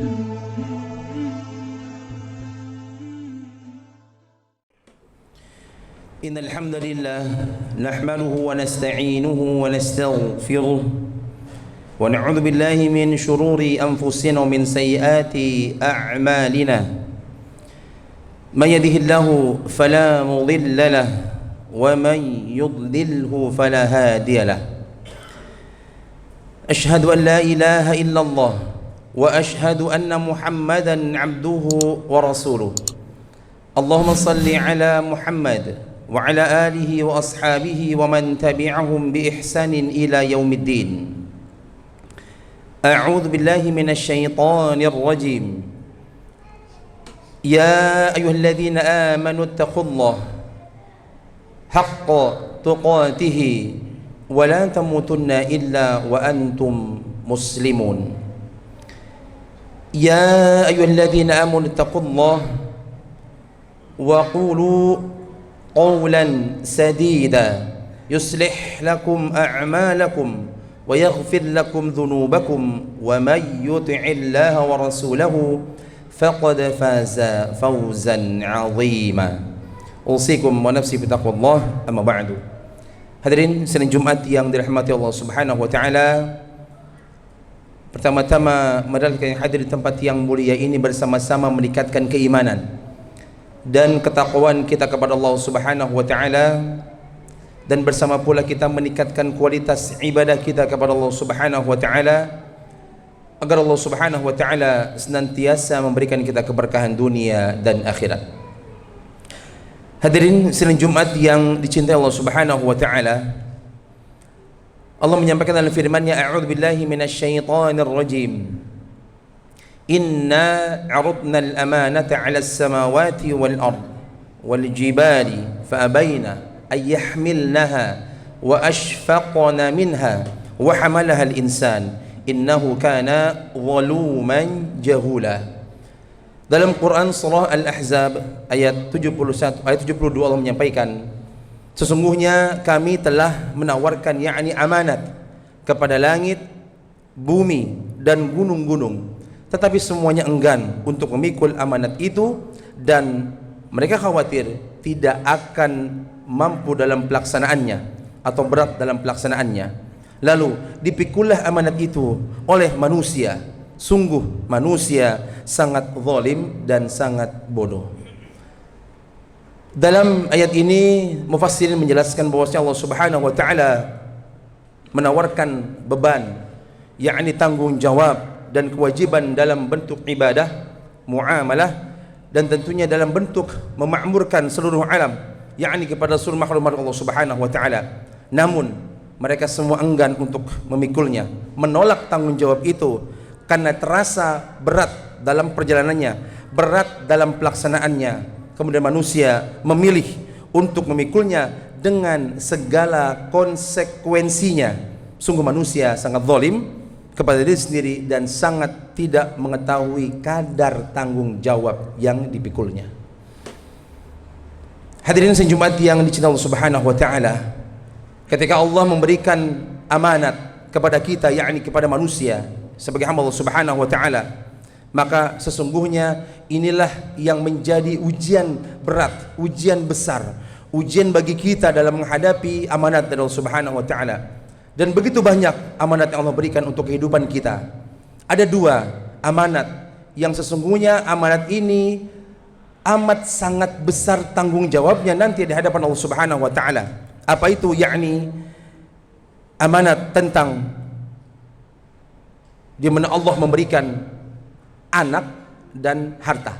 إن الحمد لله نحمده ونستعينه ونستغفره ونعوذ بالله من شرور أنفسنا ومن سيئات أعمالنا من يهده الله فلا مضل له ومن يضلله فلا هادي له أشهد أن لا إله إلا الله وأشهد أن محمدا عبده ورسوله اللهم صل على محمد وعلى آله وأصحابه ومن تبعهم بإحسان إلى يوم الدين أعوذ بالله من الشيطان الرجيم يا أيها الذين آمنوا اتقوا الله حق تقاته ولا تموتن إلا وأنتم مسلمون يا أيها الذين آمنوا اتقوا الله وقولوا قولا سديدا يصلح لكم أعمالكم ويغفر لكم ذنوبكم ومن يطع الله ورسوله فقد فاز فوزا عظيما أوصيكم ونفسي بتقوى الله أما بعد. Hadirin sidang Jumat yang dirahmati Allah Subhanahu wa taala, pertama-tama marilah kita hadir di tempat yang mulia ini bersama-sama meningkatkan keimanan dan ketakwaan kita kepada Allah Subhanahu wa taala, dan bersama pula kita meningkatkan kualitas ibadah kita kepada Allah Subhanahu wa taala, agar Allah Subhanahu wa taala senantiasa memberikan kita keberkahan dunia dan akhirat. Hadirin sidang Jumat yang dicintai Allah Subhanahu wa taala, Allah menyampaikan dalam firman-Nya, a'udzu billahi minasyaitonir rajim. Inna 'aradna al-amanata 'ala as-samawati wal-ard wal-jibali fa'abayna ay yahmilnaha wa ashfaqna minha wa hamalaha al-insan innahu kana zaluman jahula. Dalam Quran surah Al-Ahzab ayat 71 ayat 72 Allah menyampaikan, sesungguhnya kami telah menawarkan yakni amanat kepada langit, bumi dan gunung-gunung, tetapi semuanya enggan untuk memikul amanat itu dan mereka khawatir tidak akan mampu dalam pelaksanaannya atau berat dalam pelaksanaannya. Lalu dipikullah amanat itu oleh manusia. Sungguh manusia sangat zalim dan sangat bodoh. Dalam ayat ini mufassirin menjelaskan bahwasanya Allah Subhanahu wa taala menawarkan beban, yakni tanggung jawab dan kewajiban dalam bentuk ibadah, muamalah, dan tentunya dalam bentuk memakmurkan seluruh alam, yakni kepada seluruh makhluk Allah Subhanahu wa taala. Namun mereka semua enggan untuk memikulnya, menolak tanggung jawab itu karena terasa berat dalam perjalanannya, berat dalam pelaksanaannya. Kemudian manusia memilih untuk memikulnya dengan segala konsekuensinya. Sungguh manusia sangat zalim kepada diri sendiri dan sangat tidak mengetahui kadar tanggung jawab yang dipikulnya. Hadirin sidang Jumat yang dicintai Allah Subhanahu wa taala, ketika Allah memberikan amanat kepada kita, yakni kepada manusia sebagai hamba Allah Subhanahu wa taala, maka sesungguhnya inilah yang menjadi ujian berat, ujian besar, ujian bagi kita dalam menghadapi amanat dari Allah Subhanahu wa taala. Dan begitu banyak amanat yang Allah berikan untuk kehidupan kita. Ada dua amanat yang sesungguhnya amanat ini amat sangat besar tanggung jawabnya nanti di hadapan Allah Subhanahu wa taala. Apa itu? Yakni amanat tentang di mana Allah memberikan anak dan harta.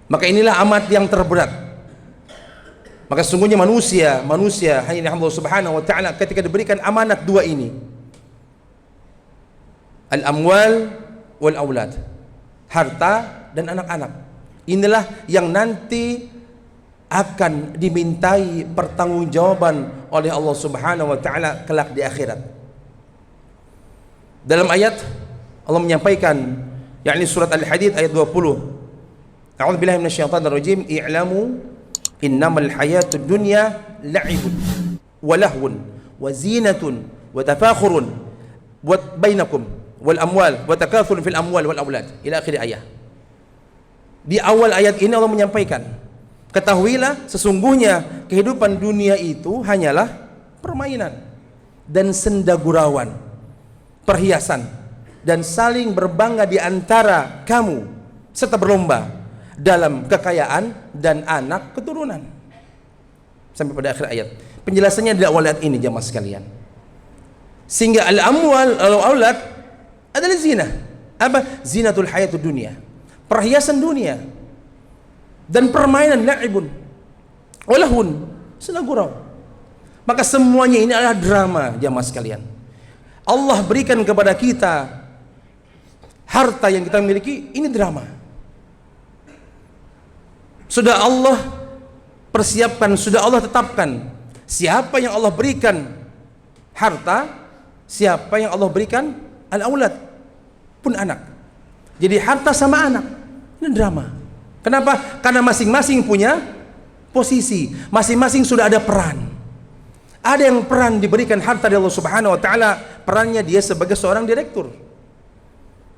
Maka inilah amanat yang terberat. Maka sesungguhnya manusia hanya Allah Subhanahu wa taala ketika diberikan amanat dua ini, al-amwal wal aulad, harta dan anak-anak, inilah yang nanti akan dimintai pertanggungjawaban oleh Allah Subhanahu wa taala kelak di akhirat. Dalam ayat Allah menyampaikan, yakni surat Al-Hadid ayat 20, a'udzu billahi minasyaitonir rajim, i'lamu innamal hayatud dunya la'ibun wa lahwun wa zinatun wa tafakhurun bainakum wal amwal wa takathur fil amwal wal aulad ila akhir ayat. Di awal ayat ini Allah menyampaikan, ketahuilah sesungguhnya kehidupan dunia itu hanyalah permainan dan senda gurauan, perhiasan, dan saling berbangga di antara kamu serta berlomba dalam kekayaan dan anak keturunan. Sampai pada akhir ayat. Penjelasannya di awal ayat ini jamaah sekalian. Sehingga al-amwal al-aulad adalah zina. Apa? Zinatul hayatud dunia. Perhiasan dunia dan permainan, la'ibun walahun, senang gurau. Maka semuanya ini adalah drama jamaah sekalian. Allah berikan kepada kita harta yang kita miliki, ini drama. Sudah Allah persiapkan, sudah Allah tetapkan siapa yang Allah berikan harta, siapa yang Allah berikan al-aulad pun anak. Jadi harta sama anak, ini drama. Kenapa? Karena masing-masing punya posisi, masing-masing sudah ada peran. Ada yang peran diberikan harta dari Allah Subhanahu wa taala, perannya dia sebagai seorang direktur.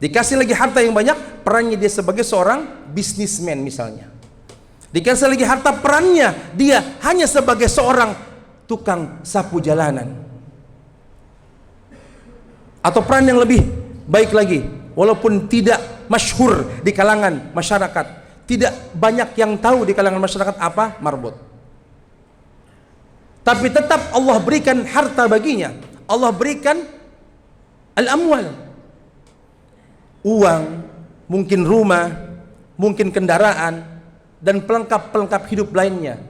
Dikasih lagi harta yang banyak, perannya dia sebagai seorang bisnismen misalnya. Dikasih lagi harta, perannya dia hanya sebagai seorang tukang sapu jalanan. Atau peran yang lebih baik lagi, walaupun tidak masyhur di kalangan masyarakat, tidak banyak yang tahu di kalangan masyarakat apa marbot, tapi tetap Allah berikan harta baginya. Allah berikan al-amwal, uang, mungkin rumah, mungkin kendaraan, dan pelengkap-pelengkap hidup lainnya,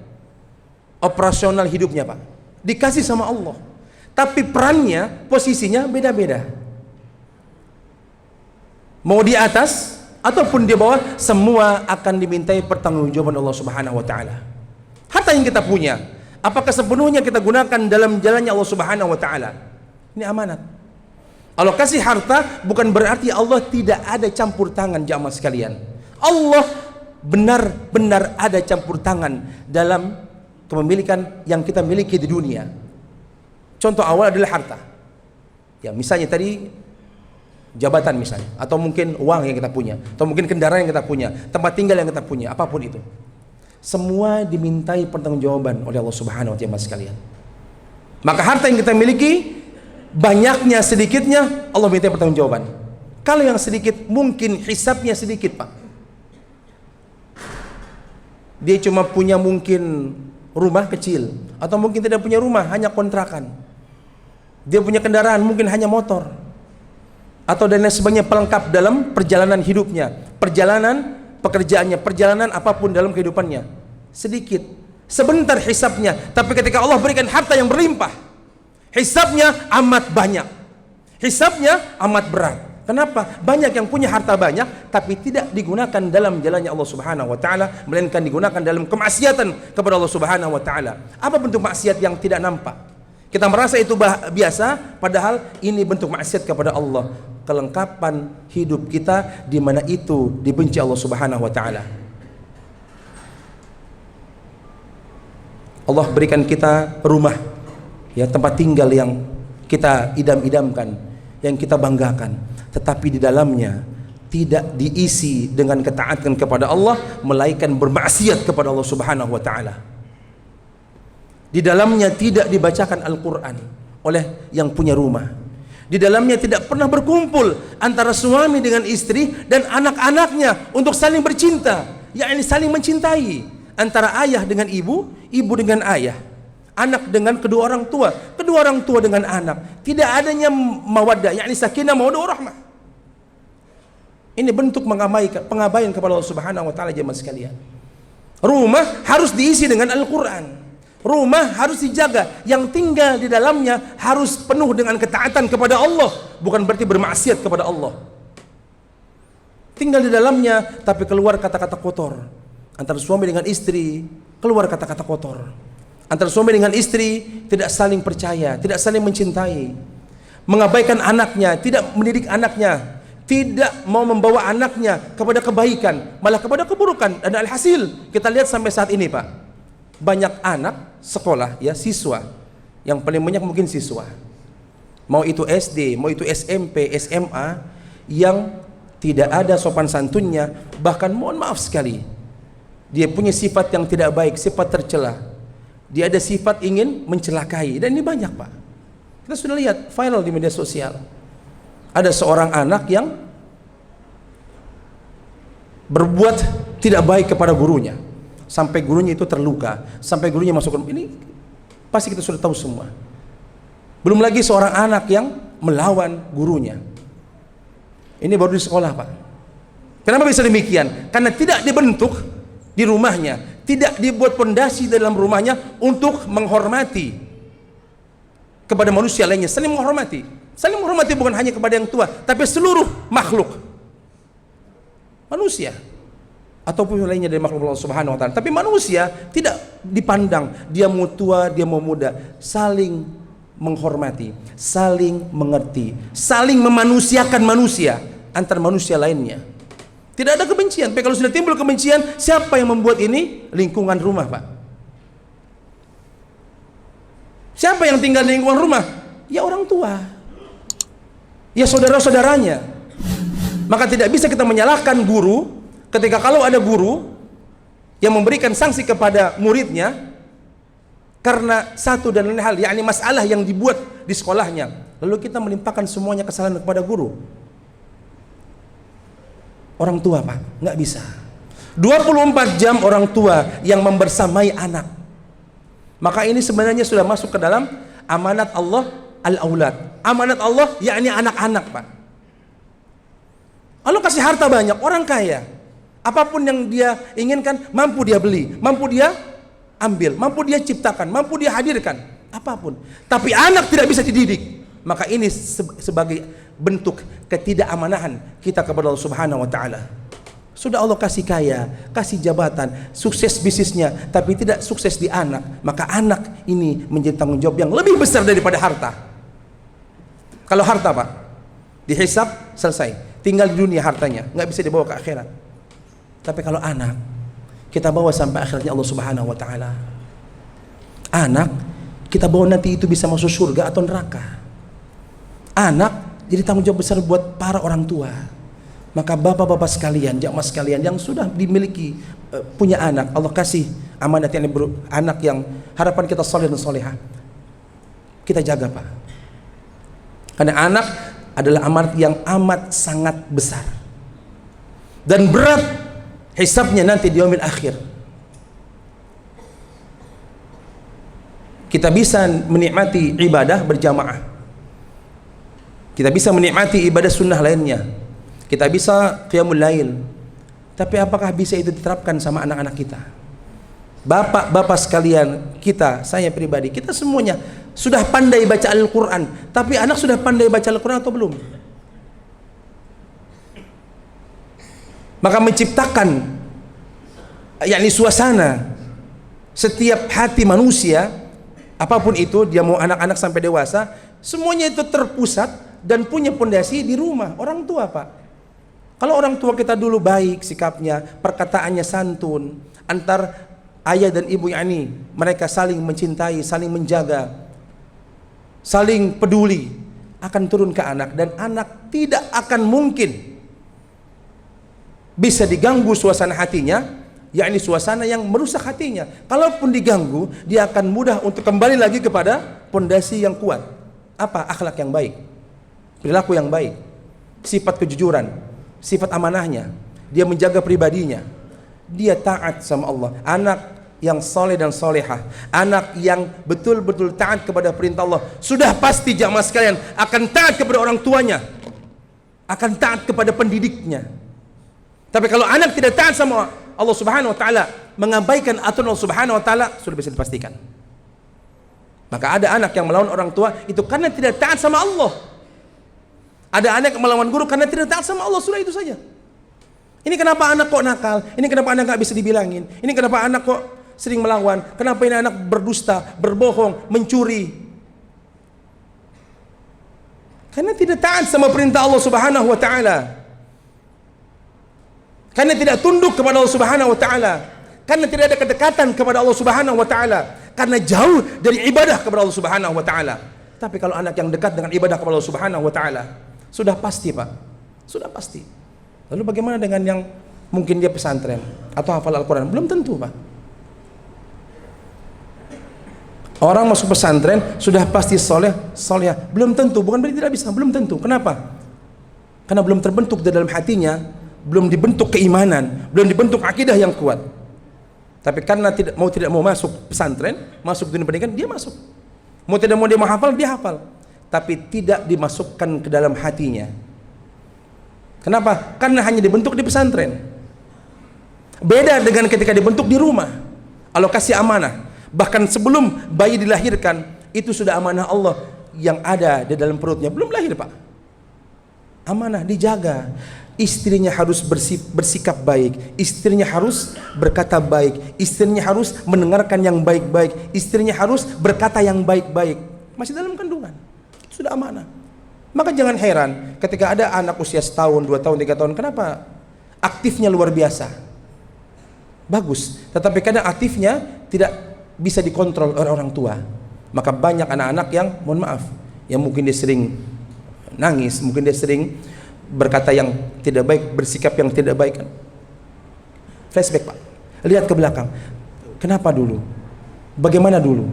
operasional hidupnya Pak, dikasih sama Allah. Tapi perannya, posisinya beda-beda. Mau di atas ataupun di bawah, semua akan dimintai pertanggungjawaban Allah Subhanahu wa taala. Harta yang kita punya, apakah sepenuhnya kita gunakan dalam jalannya Allah Subhanahu wa taala? Ini amanat. Allah kasih harta bukan berarti Allah tidak ada campur tangan jamaah sekalian. Allah benar-benar ada campur tangan dalam kepemilikan yang kita miliki di dunia. Contoh awal adalah harta. Ya, misalnya tadi jabatan misalnya, atau mungkin uang yang kita punya, atau mungkin kendaraan yang kita punya, tempat tinggal yang kita punya, apapun itu, semua dimintai pertanggungjawaban oleh Allah Subhanahu wa taala sekalian. Maka harta yang kita miliki, banyaknya sedikitnya, Allah minta pertanggungjawaban. Kalau yang sedikit, mungkin hisabnya sedikit Pak. Dia cuma punya mungkin rumah kecil, atau mungkin tidak punya rumah, hanya kontrakan. Dia punya kendaraan, mungkin hanya motor, atau dan lain sebagainya, pelengkap dalam perjalanan hidupnya, perjalanan pekerjaannya, perjalanan apapun dalam kehidupannya. Sedikit, sebentar hisabnya, tapi ketika Allah berikan harta yang berlimpah, hisabnya amat banyak, hisabnya amat berat. Kenapa? Banyak yang punya harta banyak tapi tidak digunakan dalam jalannya Allah Subhanahu wa taala, melainkan digunakan dalam kemaksiatan kepada Allah Subhanahu wa taala. Apa bentuk maksiat yang tidak nampak? Kita merasa itu biasa, padahal ini bentuk maksiat kepada Allah. Kelengkapan hidup kita di mana itu dibenci Allah Subhanahu wa taala. Allah berikan kita rumah, ya, tempat tinggal yang kita idam-idamkan, yang kita banggakan, tetapi di dalamnya tidak diisi dengan ketaatan kepada Allah, melainkan bermaksiat kepada Allah Subhanahu wa taala. Di dalamnya tidak dibacakan Al-Quran oleh yang punya rumah. Di dalamnya tidak pernah berkumpul antara suami dengan istri dan anak-anaknya untuk saling bercinta, yakni saling mencintai. Antara ayah dengan ibu, ibu dengan ayah, anak dengan kedua orang tua dengan anak. Tidak adanya mawaddah, yakni sakinah, mawaddah, warahmah. Ini bentuk pengabaian kepada Allah Subhanahu wa taala jemaah sekalian. Rumah harus diisi dengan Al-Quran. Rumah harus dijaga, yang tinggal di dalamnya harus penuh dengan ketaatan kepada Allah, bukan berarti bermaksiat kepada Allah. Tinggal di dalamnya tapi keluar kata-kata kotor. Antara suami dengan istri keluar kata-kata kotor. Antara suami dengan istri tidak saling percaya, tidak saling mencintai. Mengabaikan anaknya, tidak mendidik anaknya, tidak mau membawa anaknya kepada kebaikan, malah kepada keburukan. Dan alhasil kita lihat sampai saat ini Pak, banyak anak sekolah, ya, siswa, yang paling banyak mungkin siswa, mau itu SD, mau itu SMP, SMA, yang tidak ada sopan santunnya, bahkan mohon maaf sekali, dia punya sifat yang tidak baik, sifat tercela. Dia ada sifat ingin mencelakai, dan ini banyak Pak. Kita sudah lihat viral di media sosial. Ada seorang anak yang berbuat tidak baik kepada gurunya, sampai gurunya itu terluka, sampai gurunya masuk ke ini, pasti kita sudah tahu semua. Belum lagi seorang anak yang melawan gurunya. Ini baru di sekolah Pak. Kenapa bisa demikian? Karena tidak dibentuk di rumahnya, tidak dibuat pondasi dalam rumahnya untuk menghormati kepada manusia lainnya, saling menghormati. Saling menghormati bukan hanya kepada yang tua, tapi seluruh makhluk manusia ataupun lainnya dari makhluk Allah Subhanahu wa taala. Tapi manusia tidak dipandang dia mau tua, dia mau muda, saling menghormati, saling mengerti, saling memanusiakan manusia antar manusia lainnya. Tidak ada kebencian. Tapi kalau sudah timbul kebencian, siapa yang membuat ini? Lingkungan rumah Pak. Siapa yang tinggal di lingkungan rumah? Ya orang tua, ya saudara-saudaranya. Maka tidak bisa kita menyalahkan guru ketika kalau ada guru yang memberikan sanksi kepada muridnya karena satu dan lain hal, yakni masalah yang dibuat di sekolahnya, lalu kita melimpahkan semuanya kesalahan kepada guru. Orang tua Pak, nggak bisa. 24 jam orang tua yang membersamai anak. Maka ini sebenarnya sudah masuk ke dalam amanat Allah al-aulad. Amanat Allah yakni anak-anak Pak. Allah kasih harta banyak, orang kaya. Apapun yang dia inginkan, mampu dia beli, mampu dia ambil, mampu dia ciptakan, mampu dia hadirkan, apapun. Tapi anak tidak bisa dididik. Maka ini sebagai bentuk ketidakamaнаhan kita kepada Allah Subhanahu wa taala. Sudah Allah kasih kaya, kasih jabatan, sukses bisnisnya, tapi tidak sukses di anak. Maka anak ini menjadi tanggung jawab yang lebih besar daripada harta. Kalau harta Pak, dihisab selesai, tinggal di dunia hartanya, nggak bisa dibawa ke akhirat. Tapi kalau anak, kita bawa sampai akhirnya Allah Subhanahu wa taala. Anak kita bawa nanti itu bisa masuk surga atau neraka. Anak jadi tanggung jawab besar buat para orang tua. Maka bapak-bapak sekalian, jamaah sekalian yang sudah dimiliki punya anak, Allah kasih amanat yang anak yang harapan kita saleh dan salehah, kita jaga Pak. Karena anak adalah amanat yang amat sangat besar dan berat hisabnya nanti di yaumil akhir. Kita bisa menikmati ibadah berjamaah, kita bisa menikmati ibadah sunnah lainnya, kita bisa qiyamul lail, tapi apakah bisa itu diterapkan sama anak-anak kita? Bapak-bapak sekalian, kita, saya pribadi, kita semuanya sudah pandai baca Al-Quran, tapi anak sudah pandai baca Al-Quran atau belum? Maka menciptakan yakni suasana setiap hati manusia, apapun itu, dia mau anak-anak sampai dewasa, semuanya itu terpusat dan punya pondasi di rumah orang tua Pak. Kalau orang tua kita dulu baik sikapnya, perkataannya santun, antar ayah dan ibu, yakni mereka saling mencintai, saling menjaga, saling peduli, akan turun ke anak, dan anak tidak akan mungkin bisa diganggu suasana hatinya, yakni suasana yang merusak hatinya. Kalaupun diganggu, dia akan mudah untuk kembali lagi kepada pondasi yang kuat. Apa? Akhlak yang baik, perilaku yang baik, sifat kejujuran, sifat amanahnya, dia menjaga pribadinya, dia taat sama Allah. Anak yang soleh dan solehah, anak yang betul-betul taat kepada perintah Allah, sudah pasti jamaah sekalian akan taat kepada orang tuanya, akan taat kepada pendidiknya. Tapi kalau anak tidak taat sama Allah Subhanahu wa taala, mengabaikan aturan Allah Subhanahu wa taala, sudah bisa dipastikan. Maka ada anak yang melawan orang tua itu karena tidak taat sama Allah. Ada anak yang melawan guru karena tidak taat sama Allah, sudah itu saja. Ini kenapa anak kok nakal? Ini kenapa anak nggak bisa dibilangin? Ini kenapa anak kok sering melawan? Kenapa ini anak berdusta, berbohong, mencuri? Karena tidak taat sama perintah Allah Subhanahu wa taala. Karena tidak tunduk kepada Allah Subhanahu wa taala. Karena tidak ada kedekatan kepada Allah Subhanahu wa taala. Karena jauh dari ibadah kepada Allah Subhanahu wa taala. Tapi kalau anak yang dekat dengan ibadah kepada Allah Subhanahu wa taala, sudah pasti Pak, Sudah pasti. Lalu bagaimana dengan yang mungkin dia pesantren atau hafal Al-Quran? Belum tentu, Pak. Orang masuk pesantren sudah pasti soleh, soleh. Belum tentu, bukan berarti tidak bisa, belum tentu. Kenapa? Karena belum terbentuk di dalam hatinya, belum dibentuk keimanan, belum dibentuk akidah yang kuat. Tapi karena tidak mau masuk pesantren, masuk dunia pendidikan, dia masuk. Mau tidak mau dia menghafal, dia hafal. Tapi tidak dimasukkan ke dalam hatinya. Kenapa? Karena hanya dibentuk di pesantren. Beda dengan ketika dibentuk di rumah. Alokasi amanah. Bahkan sebelum bayi dilahirkan, itu sudah amanah Allah yang ada di dalam perutnya. Belum lahir, Pak. Amanah dijaga. Istrinya harus bersikap baik, istrinya harus berkata baik, istrinya harus mendengarkan yang baik-baik, istrinya harus berkata yang baik-baik. Masih dalam kandungan. Itu sudah amanah. Maka jangan heran ketika ada anak usia setahun, 2 tahun, 3 tahun, kenapa aktifnya luar biasa, bagus, tetapi kadang aktifnya tidak bisa dikontrol oleh orang tua. Maka banyak anak-anak yang, mohon maaf, yang mungkin dia sering nangis, mungkin dia sering berkata yang tidak baik, bersikap yang tidak baik. Flashback, Pak, lihat ke belakang. Kenapa dulu? Bagaimana dulu?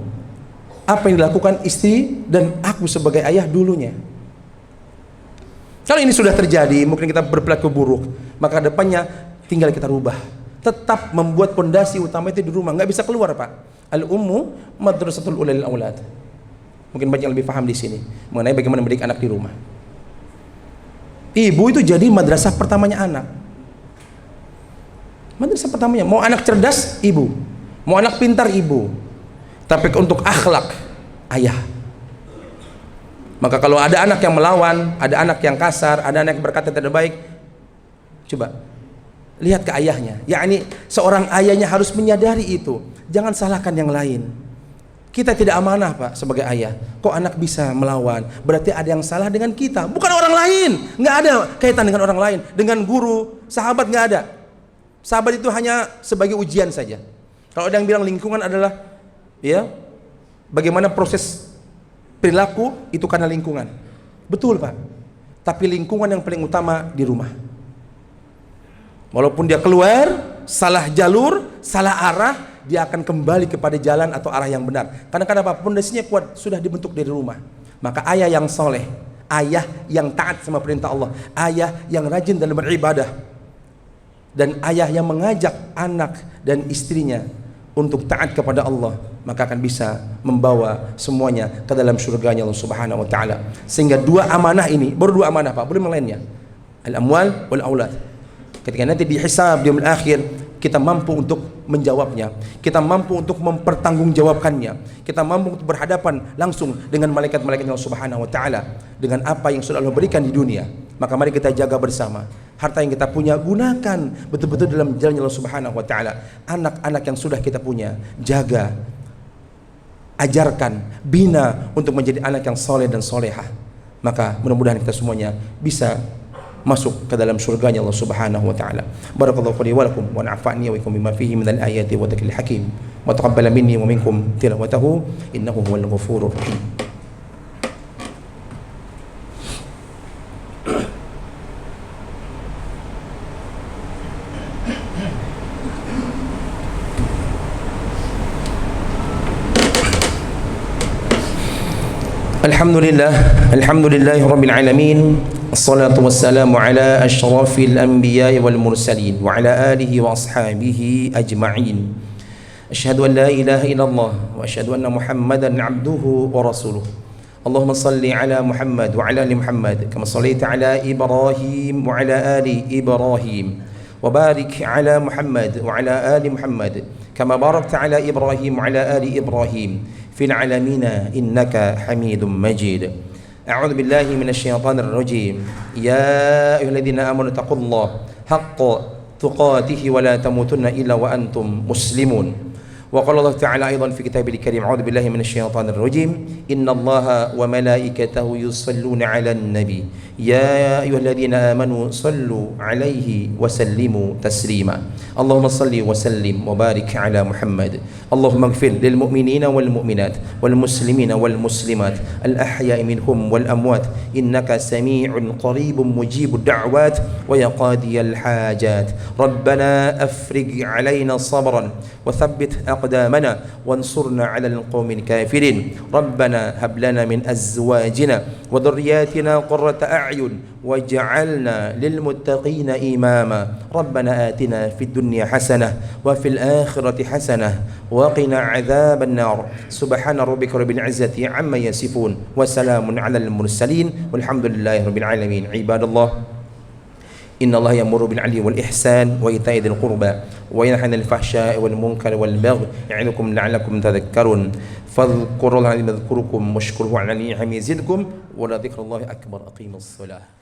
Apa yang dilakukan istri dan aku sebagai ayah dulunya? Kalau ini sudah terjadi, mungkin kita berperilaku buruk, maka depannya tinggal kita rubah. Tetap membuat pondasi utama itu di rumah, nggak bisa keluar, Pak. Al-ummu madrasatul ula lil aulad. Mungkin banyak yang lebih paham di sini mengenai bagaimana mendidik anak di rumah. Ibu itu jadi madrasah pertamanya anak. Madrasah pertamanya, mau anak cerdas, ibu. Mau anak pintar, ibu. Tapi untuk akhlak, ayah. Maka kalau ada anak yang melawan, ada anak yang kasar, ada anak yang berkata tidak baik, coba lihat ke ayahnya. Yakni seorang ayahnya harus menyadari itu. Jangan salahkan yang lain. Kita tidak amanah, Pak, sebagai ayah. Kok anak bisa melawan? Berarti ada yang salah dengan kita, bukan orang lain. Nggak ada kaitan dengan orang lain, dengan guru, sahabat, nggak ada. Sahabat itu hanya sebagai ujian saja. Kalau ada yang bilang lingkungan adalah, ya, bagaimana proses perilaku itu karena lingkungan. Betul, Pak. Tapi lingkungan yang paling utama di rumah. Walaupun dia keluar salah jalur, salah arah, dia akan kembali kepada jalan atau arah yang benar. Karena kenapa? Pondasinya kuat, sudah dibentuk dari rumah. Maka ayah yang soleh, ayah yang taat sama perintah Allah, ayah yang rajin dalam beribadah, dan ayah yang mengajak anak dan istrinya untuk taat kepada Allah, maka akan bisa membawa semuanya ke dalam surganya Allah Subhanahu wa taala. Sehingga 2 amanah ini, baru 2 amanah, Pak, belum yang lainnya. Al-amwal wal aulad. Ketika nanti dihisab di yaumil akhir, kita mampu untuk menjawabnya, kita mampu untuk mempertanggungjawabkannya, kita mampu untuk berhadapan langsung dengan malaikat-malaikat Allah Subhanahu wa taala dengan apa yang sudah Allah berikan di dunia. Maka mari kita jaga bersama. Harta yang kita punya gunakan betul-betul dalam jalan Allah Subhanahu wa taala. Anak-anak yang sudah kita punya, jaga, ajarkan, bina untuk menjadi anak yang soleh dan solehah. Maka mudah-mudahan kita semuanya bisa masuk ke dalam surganya Allah Subhanahu wa taala. Barakallahu li wa lakum wa nafa'ani wa ikum bima fihi min al-ayati wa dhikril hakim. Wa taqabbala minni wa minkum tilawatahu innahu huwal ghafurur rahim. Alhamdulillahi rabbil alamin. Assalatu wassalamu ala ashrafil anbiya'i wal mursalin wa ala alihi wa ashabihi ajma'in. Asyhadu an la ilaha illallah wa asyhadu anna Muhammadan abduhu wa rasuluh. Allahumma salli ala Muhammad wa ala ali Muhammad kama sallaita ala Ibrahim wa ala ali Ibrahim wa barik ala Muhammad wa ala ali Muhammad kama barakta ala Ibrahim wa ala ali Ibrahim fil alamin innaka Hamidum Majid. أعوذ بالله من الشيطان الرجيم يا أيها الذين آمنوا اتقوا الله حق تقاته ولا تموتن إلا وأنتم مسلمون وقال الله تعالى أيضا في كتابه الكريم أعوذ بالله من الشيطان الرجيم إن الله وملائكته يصلون على النبي يا أيها الذين آمنوا صلوا عليه وسلموا تسليما اللهم صل وسلم وبارك على محمد اللهم اغفر للمؤمنين والمؤمنات والمسلمين والمسلمات الأحياء منهم والأموات إنك سميع قريب مجيب الدعوات ويا قاضي الحاجات ربنا أفرج علينا صبرا وثبت أقدامنا وانصرنا على القوم الكافرين ربنا هب لنا من أزواجنا وذرياتنا قرة أعين واجعلنا للمتقين إماما ربنا آتنا في الدنيا حسنة وفي الآخرة حسنة وقنا عذاب النار سبحان ربك رب العزة عما يصفون وسلام على المرسلين والحمد لله رب العالمين عباد الله إن الله يأمر بالعدل والإحسان وإيتاء ذي القربى وينهى عن الفحشاء والمنكر والبغي يعظكم لعلكم تذكرون فاذكروا الله العظيم يذكركم واشكروه على نعمه يزدكم ولذكر الله أكبر أقيموا الصلاة